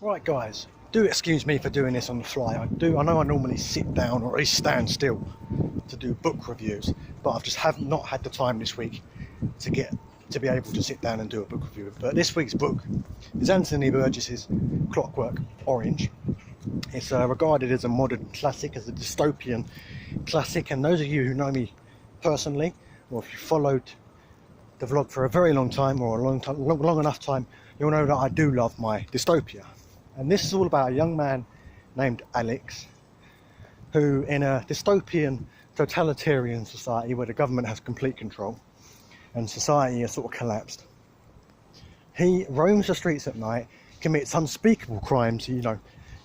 Right guys, do excuse me for doing this on the fly. I know I normally sit down or at least stand still to do book reviews, but I've just not had the time this week to be able to sit down and do a book review. But this week's book is Anthony Burgess's Clockwork Orange. It's regarded as a modern classic, as a dystopian classic, and those of you who know me personally, or if you followed the vlog for a very long time or long enough time, you'll know that I do love my dystopia. And this is all about a young man named Alex, who in a dystopian totalitarian society where the government has complete control and society has sort of collapsed, he roams the streets at night, commits unspeakable crimes. He,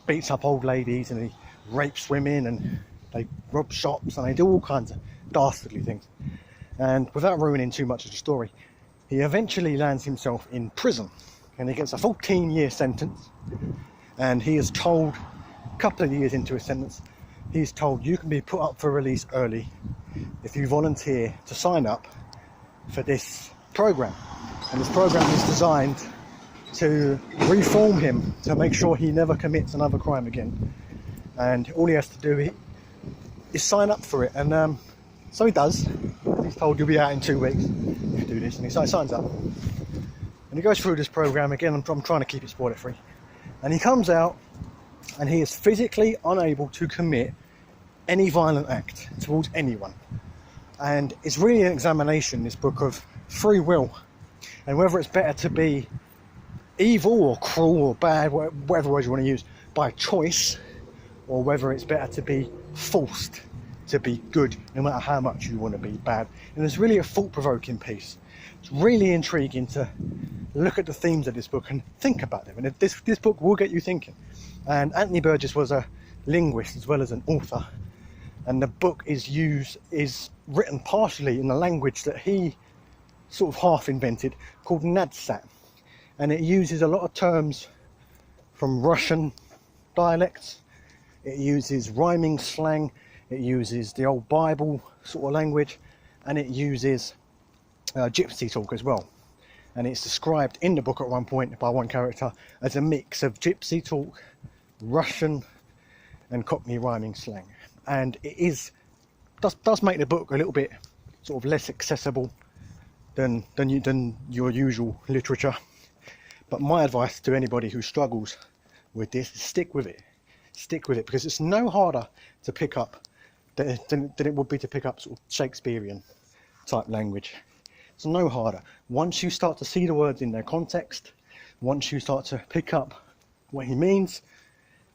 beats up old ladies and he rapes women and they rob shops and they do all kinds of dastardly things. And without ruining too much of the story, he eventually lands himself in prison and he gets a 14-year sentence. And he is told, a couple of years into his sentence, he's told you can be put up for release early if you volunteer to sign up for this program. And this program is designed to reform him, to make sure he never commits another crime again. And all he has to do is sign up for it. And so he does. He's told you'll be out in 2 weeks if you do this, and he signs up. And he goes through this program again. I'm trying to keep it spoiler free. And he comes out and he is physically unable to commit any violent act towards anyone. And it's really an examination, this book, of free will and whether it's better to be evil or cruel or bad, whatever words you want to use, by choice, or whether it's better to be forced to be good no matter how much you want to be bad. And it's really a thought-provoking piece. It's really intriguing to look at the themes of this book and think about them. And this book will get you thinking. And Anthony Burgess was a linguist as well as an author. And the book is written partially in a language that he sort of half invented called Nadsat. And it uses a lot of terms from Russian dialects. It uses rhyming slang. It uses the old Bible sort of language. And it uses gypsy talk as well. And it's described in the book at one point by one character as a mix of gypsy talk, Russian and Cockney rhyming slang. And it does make the book a little bit sort of less accessible than your usual literature. But my advice to anybody who struggles with this is stick with it. Stick with it, because it's no harder to pick up than it would be to pick up sort of Shakespearean type language. It's no harder. Once you start to see the words in their context, once you start to pick up what he means,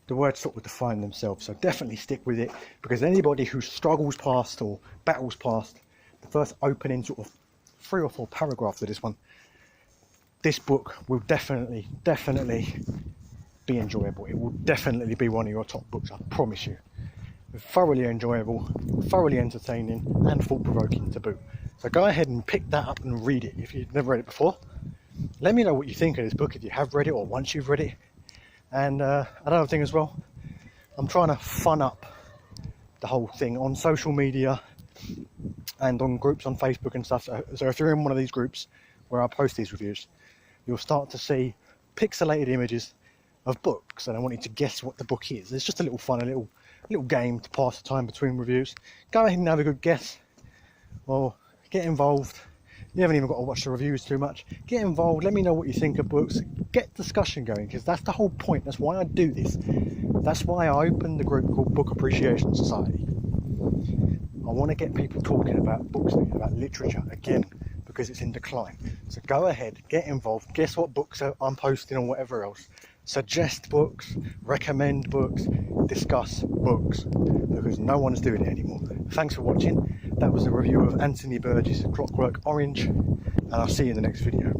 the words sort of define themselves. So definitely stick with it, because anybody who struggles past or battles past the first opening sort of 3 or 4 paragraphs of this book will definitely be enjoyable. It will definitely be one of your top books, I promise you. Thoroughly enjoyable, thoroughly entertaining, and thought-provoking to boot. So go ahead and pick that up and read it if you've never read it before. Let me know what you think of this book if you have read it or once you've read it. And another thing as well, I'm trying to fun up the whole thing on social media and on groups on Facebook and stuff. So if you're in one of these groups where I post these reviews, you'll start to see pixelated images of books, and I want you to guess what the book is. It's just a little fun, a little game to pass the time between reviews. Go ahead and have a good guess, or get involved. You haven't even got to watch the reviews too much. Get involved, let me know what you think of books, get discussion going, because that's the whole point. That's why I do this. That's why I opened the group called Book Appreciation Society. I want to get people talking about books, about literature again, because it's in decline. So go ahead, get involved, guess what books I'm posting and whatever else. Suggest books, recommend books, discuss books, because no one's doing it anymore. Thanks for watching. That was a review of Anthony Burgess' Clockwork Orange, and I'll see you in the next video.